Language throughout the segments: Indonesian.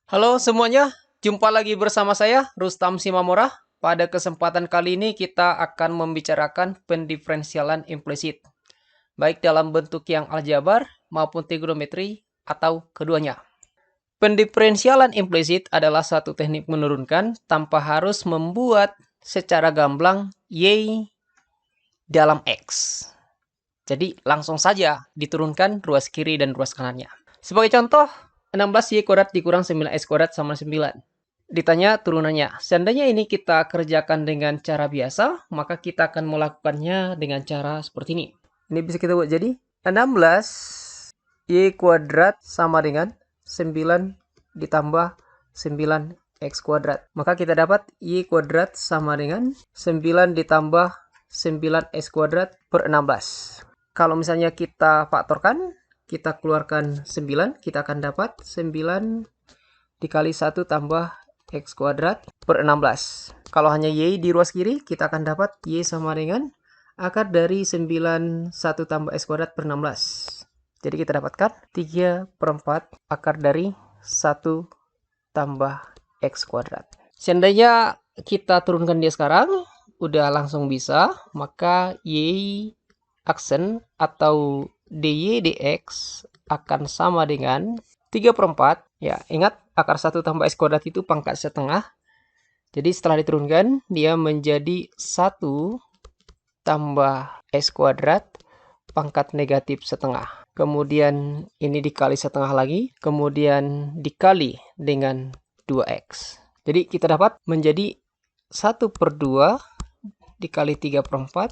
Halo semuanya, jumpa lagi bersama saya Rustam Simamora. Pada kesempatan kali ini kita akan membicarakan pendiferensialan implisit, baik dalam bentuk yang aljabar maupun trigonometri atau keduanya. Pendiferensialan implisit adalah satu teknik menurunkan tanpa harus membuat secara gamblang Y dalam X. Jadi langsung saja diturunkan ruas kiri dan ruas kanannya. Sebagai contoh, 16y kuadrat dikurang 9x kuadrat sama 9. Ditanya turunannya. Seandainya ini kita kerjakan dengan cara biasa, maka kita akan melakukannya dengan cara seperti ini. Ini bisa kita buat jadi 16y kuadrat sama dengan 9 ditambah 9x kuadrat. Maka kita dapat y kuadrat sama dengan 9 ditambah 9x kuadrat per 16. Kalau misalnya kita faktorkan, kita keluarkan 9, kita akan dapat 9 dikali 1 tambah x kuadrat per 16. Kalau hanya y di ruas kiri, kita akan dapat y sama dengan akar dari 9 1 tambah x kuadrat per 16. Jadi kita dapatkan 3/4 akar dari 1 tambah x kuadrat. Seandainya kita turunkan dia sekarang, udah langsung bisa, maka y aksen atau dy dx akan sama dengan 3/4. Ya, ingat akar 1 tambah x kuadrat itu pangkat setengah. Jadi setelah diturunkan, dia menjadi 1 tambah x kuadrat pangkat negatif setengah. Kemudian ini dikali setengah lagi, kemudian dikali dengan 2x. Jadi kita dapat menjadi 1/2 dikali 3/4.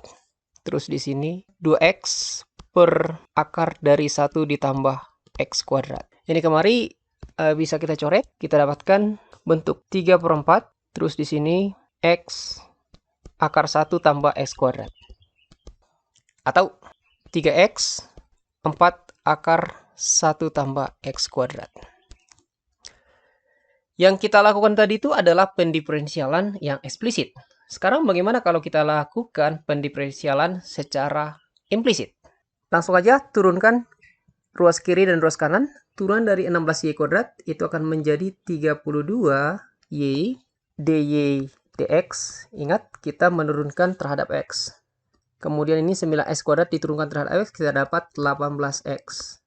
Terus di sini 2x per akar dari 1 ditambah x kuadrat. Ini kemari bisa kita coret. Kita dapatkan bentuk 3/4. Terus di sini x akar 1 tambah x kuadrat. Atau 3x 4 akar 1 tambah x kuadrat. Yang kita lakukan tadi itu adalah pendiferensialan yang eksplisit. Sekarang bagaimana kalau kita lakukan pendiferensialan secara implisit? Langsung aja turunkan ruas kiri dan ruas kanan. Turunan dari 16y kuadrat itu akan menjadi 32y dy dx. Ingat, kita menurunkan terhadap x. Kemudian ini 9x kuadrat diturunkan terhadap x, kita dapat 18x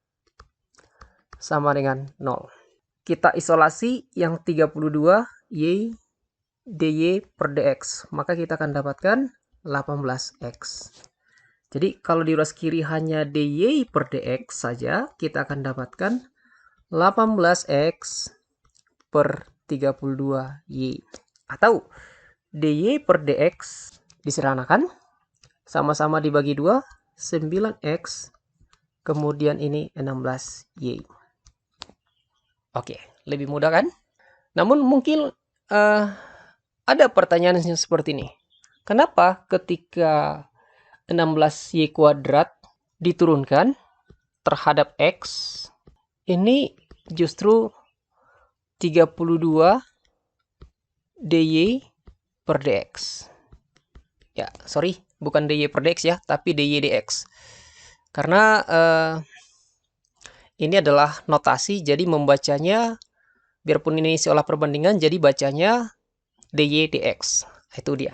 sama dengan 0. Kita isolasi yang 32y dy per dx, maka kita akan dapatkan 18x. Jadi kalau di ruas kiri hanya dy per dx saja, kita akan dapatkan 18x per 32y. Atau dy per dx disederhanakan, sama-sama dibagi 2, 9x, kemudian ini 16y. Oke, lebih mudah kan? Namun mungkin ada pertanyaan yang seperti ini. Kenapa ketika 16y kuadrat diturunkan terhadap x, ini justru 32 dy per dx. Ya, sorry, bukan dy per dx ya, tapi dy dx. Karena ini adalah notasi, jadi membacanya, biarpun ini seolah perbandingan, jadi bacanya dy dx. Itu dia.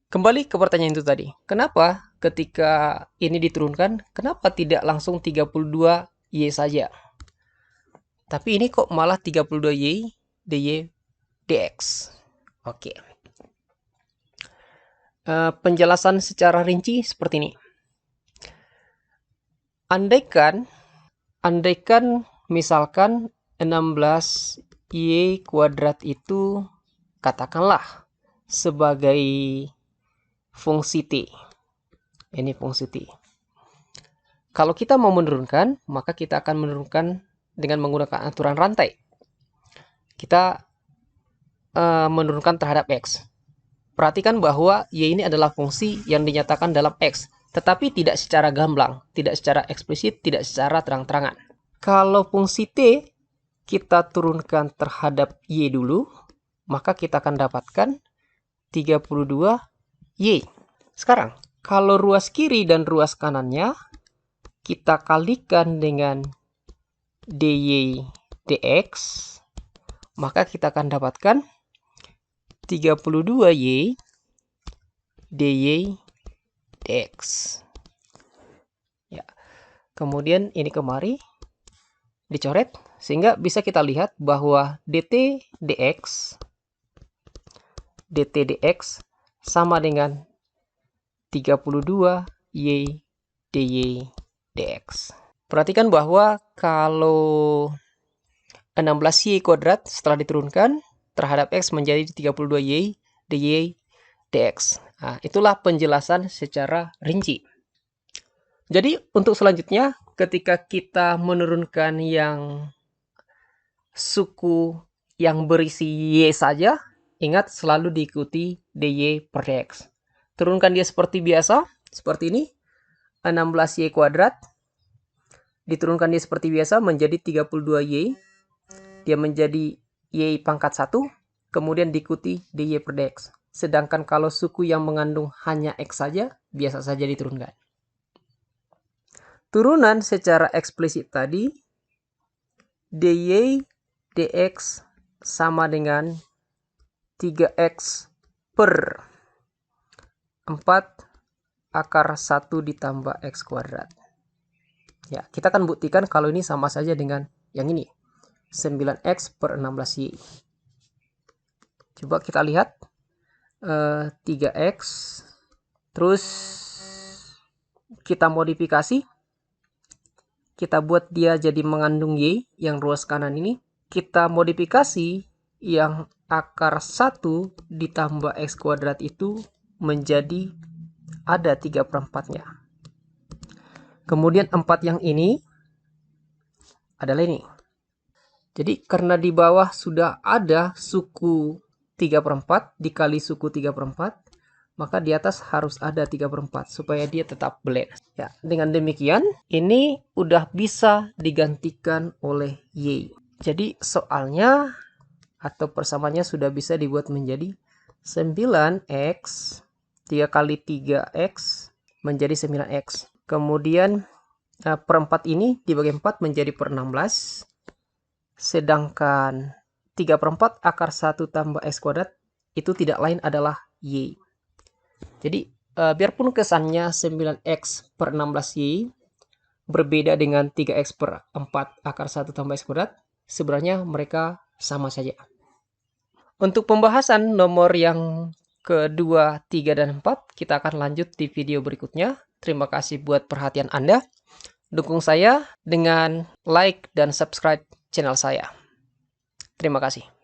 Kembali ke pertanyaan itu tadi. Kenapa ketika ini diturunkan, kenapa tidak langsung 32y saja? Tapi ini kok malah 32y dy dx. Oke. Penjelasan secara rinci seperti ini. Andaikan misalkan 16y kuadrat itu katakanlah sebagai fungsi t. Ini fungsi t. Kalau kita mau menurunkan, maka kita akan menurunkan dengan menggunakan aturan rantai. Kita menurunkan terhadap x. Perhatikan bahwa y ini adalah fungsi yang dinyatakan dalam x, tetapi tidak secara gamblang, tidak secara eksplisit, tidak secara terang-terangan. Kalau fungsi t kita turunkan terhadap y dulu, maka kita akan dapatkan 32y. Sekarang, kalau ruas kiri dan ruas kanannya kita kalikan dengan dy dx, maka kita akan dapatkan 32Y dy dx. Ya. Kemudian ini kemari dicoret sehingga bisa kita lihat bahwa dt dx sama dengan 32y dy dx. Perhatikan bahwa kalau 16y kuadrat setelah diturunkan terhadap x menjadi 32y dy dx. Nah, itulah penjelasan secara rinci. Jadi untuk selanjutnya, ketika kita menurunkan yang suku yang berisi y saja, ingat selalu diikuti dy per dx. Turunkan dia seperti biasa, seperti ini, 16y kuadrat. Diturunkan dia seperti biasa menjadi 32y. Dia menjadi y pangkat 1, kemudian diikuti dy per dx. Sedangkan kalau suku yang mengandung hanya x saja, biasa saja diturunkan. Turunan secara eksplisit tadi, dy dx sama dengan 3x per 4 akar 1 ditambah x kuadrat. Ya, kita akan buktikan kalau ini sama saja dengan yang ini. 9x per 16y. Coba kita lihat. 3x. Terus kita modifikasi. Kita buat dia jadi mengandung y yang ruas kanan ini. Kita modifikasi yang akar 1 ditambah x kuadrat itu menjadi ada 3/4-nya. Kemudian 4 yang ini adalah ini. Jadi karena di bawah sudah ada suku 3/4 dikali suku 3/4, maka di atas harus ada 3/4 supaya dia tetap blend. Ya, dengan demikian ini udah bisa digantikan oleh y. Jadi soalnya atau persamaannya sudah bisa dibuat menjadi 9x 3 kali 3x menjadi 9x. Kemudian per 4 ini dibagi 4 menjadi per 16. Sedangkan 3/4 akar 1 tambah x kuadrat itu tidak lain adalah y. Jadi biarpun kesannya 9x per 16y berbeda dengan 3x per 4 akar 1 tambah x kuadrat, sebenarnya mereka sama saja. Untuk pembahasan nomor yang kedua, 3, dan 4, kita akan lanjut di video berikutnya. Terima kasih buat perhatian Anda. Dukung saya dengan like dan subscribe channel saya. Terima kasih.